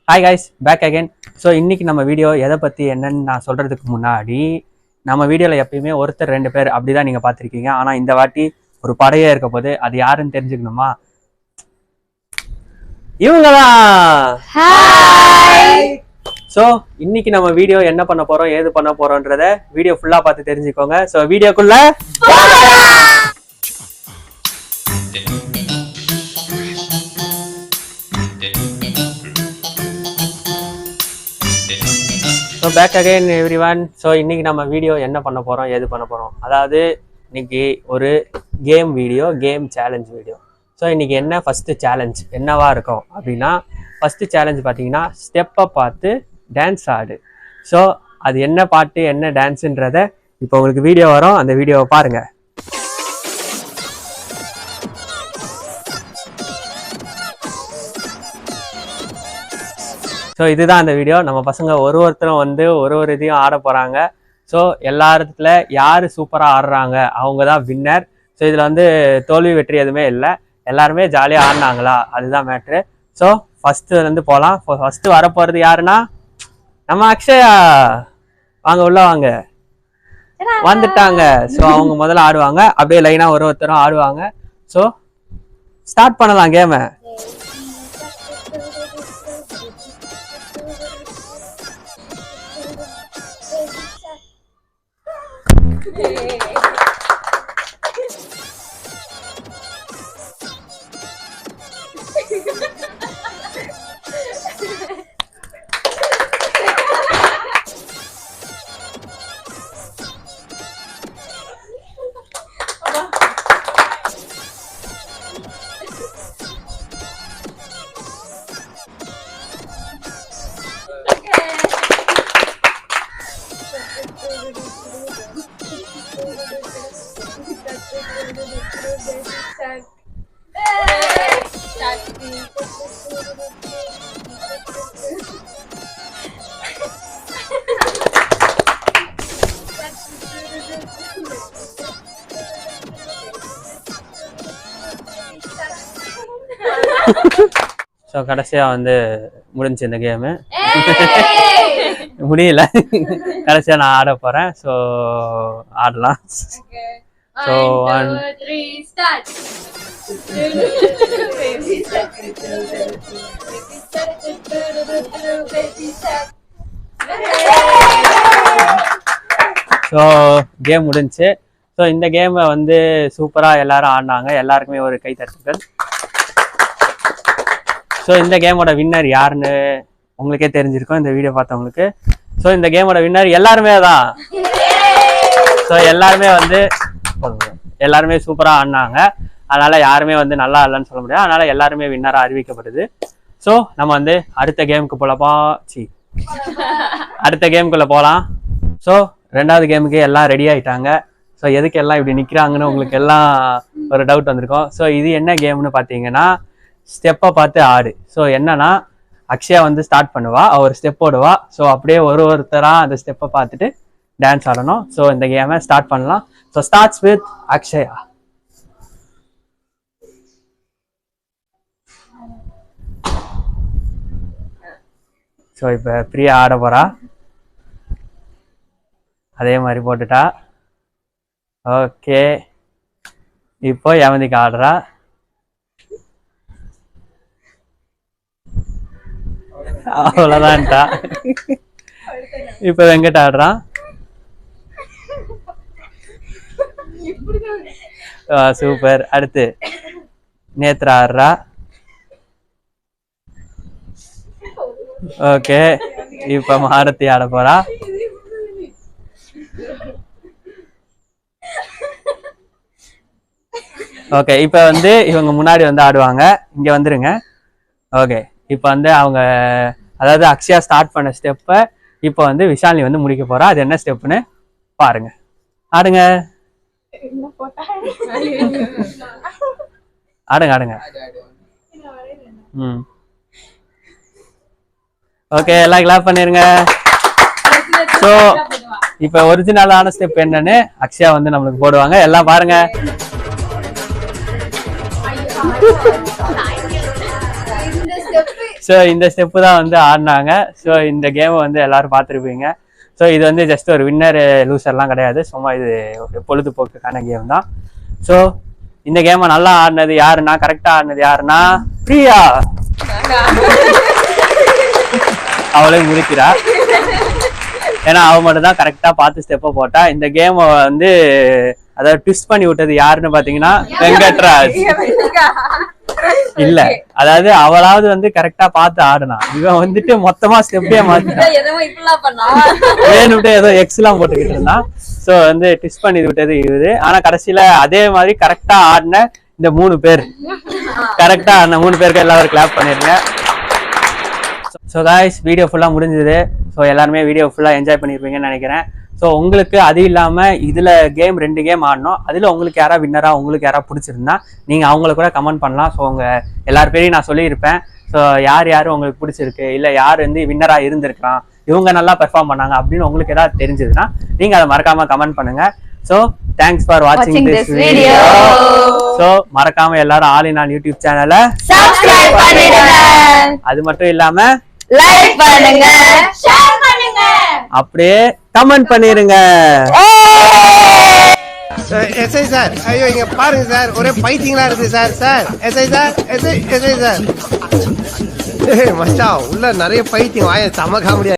Hi guys, back again. So இன்னைக்கு நம்ம video எதை பற்றி என்னன்னு நான் சொல்கிறதுக்கு முன்னாடி, நம்ம வீடியோவில் எப்பயுமே ஒருத்தர் 2 பேர் அப்படி தான் நீங்கள் பார்த்துருக்கீங்க. ஆனால் இந்த வாட்டி ஒரு படையே இருக்க போது, அது யாருன்னு தெரிஞ்சுக்கணுமா? இவங்க தான். ஸோ இன்னைக்கு நம்ம வீடியோ என்ன பண்ண போகிறோம், ஏது பண்ண போகிறோன்றத வீடியோ ஃபுல்லாக பார்த்து தெரிஞ்சுக்கோங்க. ஸோ வீடியோக்குள்ள so back again everyone. So இன்னைக்கு நம்ம வீடியோ என்ன பண்ண போகிறோம், ஏது பண்ண போகிறோம், அதாவது இன்னைக்கு ஒரு game video, game challenge video. So இன்னைக்கு என்ன ஃபஸ்ட்டு சேலஞ்ச் என்னவா இருக்கும் அப்படின்னா, ஃபஸ்ட்டு சேலஞ்ச் பார்த்தீங்கன்னா ஸ்டெப்பை பார்த்து டான்ஸ் ஆடு. ஸோ அது என்ன பாட்டு என்ன டான்ஸுன்றத இப்போ உங்களுக்கு வீடியோ வரும், அந்த வீடியோவை பாருங்கள். ஸோ இதுதான் அந்த வீடியோ. நம்ம பசங்க ஒருத்தரும் வந்து ஒரு இதையும் ஆட போகிறாங்க. ஸோ எல்லாத்துல யார் சூப்பராக ஆடுறாங்க அவங்க தான் வின்னர். ஸோ இதில் வந்து தோல்வி வெற்றி எதுவுமே இல்லை, எல்லாருமே ஜாலியாக ஆடினாங்களா அதுதான் மேட்ரு. ஸோ ஃபஸ்ட்டு போகலாம். ஃபஸ்ட்டு வரப்போகிறது யாருன்னா நம்ம அக்ஷயா. வாங்க உள்ள வாங்க. வந்துட்டாங்க. ஸோ அவங்க முதல்ல ஆடுவாங்க, அப்படியே லைனாக ஒருத்தரும் ஆடுவாங்க. ஸோ ஸ்டார்ட் பண்ணலாம் கேமை. ஸோ கடைசியாக வந்து முடிஞ்சு இந்த கேமு. முடியல, கடைசியாக நான் ஆட போகிறேன். ஸோ ஆடலாம். So 1 2 3 start. ஸோ கேம் முடிஞ்சு. ஸோ இந்த கேமை வந்து சூப்பராக எல்லாரும் ஆடினாங்க, எல்லாருக்குமே ஒரு கை தட்டுங்கள். ஸோ இந்த கேமோட வின்னர் யாருன்னு உங்களுக்கே தெரிஞ்சிருக்கும் இந்த வீடியோ பார்த்தவங்களுக்கு. ஸோ இந்த கேமோட வின்னர் எல்லாருமே தான். ஸோ எல்லாருமே சூப்பராக ஆடினாங்க, அதனால் யாருமே வந்து நல்லா இல்லைன்னு சொல்ல முடியாது. அதனால் எல்லாருமே வின்னராக அறிவிக்கப்படுது. ஸோ நம்ம வந்து அடுத்த கேமுக்கு அடுத்த கேமுக்குள்ளே போகலாம். ஸோ 2வது கேமுக்கு எல்லாம் ரெடி ஆகிட்டாங்க. ஸோ எதுக்கு எல்லாம் இப்படி நிற்கிறாங்கன்னு உங்களுக்கு எல்லாம் ஒரு டவுட் வந்திருக்கும். ஸோ இது என்ன கேம்னு பார்த்தீங்கன்னா ஸ்டெப்பை பார்த்து ஆடு. ஸோ என்னன்னா அக்ஷயா வந்து ஸ்டார்ட் பண்ணுவா, அவர் ஸ்டெப் போடுவா. ஸோ அப்படியே ஒருத்தராக அந்த ஸ்டெப்பை பார்த்துட்டு டான்ஸ் ஆடணும். ஸோ இந்த கேமை ஸ்டார்ட் பண்ணலாம். So starts with Akshaya. So இப்போ பிரியா ஆட போகிறா, அதே மாதிரி போட்டுட்டா. ஓகே, இப்போ யவந்திக்கு ஆடுறா. அவ்வளோதான்ட்டா. இப்போ வெங்கட் ஆடுறான். சூப்பர். அடுத்து நேத்ரா ஆடுறா. ஓகே, இப்போ மாரதி ஆட போறா. ஓகே, இப்போ வந்து இவங்க முன்னாடி வந்து ஆடுவாங்க, இங்கே வந்துருங்க. ஓகே, இப்போ வந்து அவங்க அதாவது அக்ஷயா ஸ்டார்ட் பண்ண ஸ்டெப்பை இப்போ வந்து விஷாலினி வந்து முடிக்க போறா. அது என்ன ஸ்டெப்புன்னு பாருங்க. ஆடுங்க ஆடுங்க ஆடுங்க. ஓகே, எல்லாம் கிளாப் பண்ணிருங்க. ஸோ இப்போ ஒரிஜினலான ஸ்டெப் என்னன்னு அக்ஷயா வந்து நம்மளுக்கு போடுவாங்க, எல்லாம் பாருங்க. ஸோ இந்த ஸ்டெப்பு தான் வந்து ஆடினாங்க. ஸோ இந்த கேமை வந்து எல்லாரும் பார்த்துருப்பீங்க. ஸோ இது வந்து ஜஸ்ட் ஒரு வின்னர் லூசர்லாம் கிடையாது, சும்மா இது ஒரு பொழுதுபோக்குக்கான கேம் தான். ஸோ இந்த கேமை நல்லா ஆடினது யாருன்னா, கரெக்டாக ஆடினது யாருன்னா பிரியா. அவளே முடிக்கிறா, ஏன்னா அவ மட்டும் தான் கரெக்டா பார்த்து ஸ்டெப்பை போட்டா. இந்த கேமை வந்து அதாவது ட்விஸ்ட் பண்ணி விட்டது யாருன்னு பாத்தீங்கன்னா வெங்கட்ராஜ். இல்ல, அதாவது அவளாவது வந்து கரெக்டா பார்த்து ஆடுனா, இவன் வந்துட்டு மொத்தமா ஸ்டெப்பே மாத்திட்டான், வேணும்ட்டு ஏதோ எக்ஸ் எல்லாம் போட்டுக்கிட்டு இருந்தான். சோ வந்து ட்விஸ்ட் பண்ணி விட்டது இது. ஆனா கடைசியில அதே மாதிரி கரெக்டா ஆடின இந்த 3 பேர், கரெக்டா ஆடின 3 பேருக்கு எல்லாரும் கிளாப் பண்ணிருங்க. ஸோ காய்ஸ், வீடியோ ஃபுல்லாக முடிஞ்சுது. ஸோ எல்லாருமே வீடியோ ஃபுல்லாக என்ஜாய் பண்ணியிருப்பீங்கன்னு நினைக்கிறேன். ஸோ உங்களுக்கு அது இல்லாமல் இதில் கேம் 2 கேம் ஆடணும், அதில் உங்களுக்கு யாராவது வின்னராக உங்களுக்கு யாராவது பிடிச்சிருந்தா நீங்கள் அவங்கள கூட கமெண்ட் பண்ணலாம். ஸோ உங்கள் எல்லார் பேரையும் நான் சொல்லியிருப்பேன். ஸோ யார் யார் உங்களுக்கு பிடிச்சிருக்கு, இல்லை யார் வந்து வின்னராக இருந்திருக்கலாம், இவங்க நல்லா பெர்ஃபார்ம் பண்ணாங்க அப்படின்னு உங்களுக்கு ஏதாவது தெரிஞ்சதுன்னா நீங்கள் அதை மறக்காமல் கமெண்ட் பண்ணுங்கள். ஸோ தேங்க்ஸ் ஃபார் வாட்சிங் திஸ் வீடியோ. ஸோ மறக்காம எல்லாரும் ஆல் இன் ஆல் யூடியூப் சேனலை சப்ஸ்கிரைப் பண்ணிடுங்க. அது மட்டும் இல்லாம லைக் பண்ணுங்க, ஷேர் பண்ணுங்க, அப்படியே கமெண்ட் பண்ணிருங்க. எஸ்ஐ சார், ஐயோ இங்க பாருங்க சார், ஒரே பைத்தியங்களா இருக்கு sir. Sir SI sir, SI sir, மச்சான் உள்ள நிறைய பைத்தியம், வாய செம காமெடியா.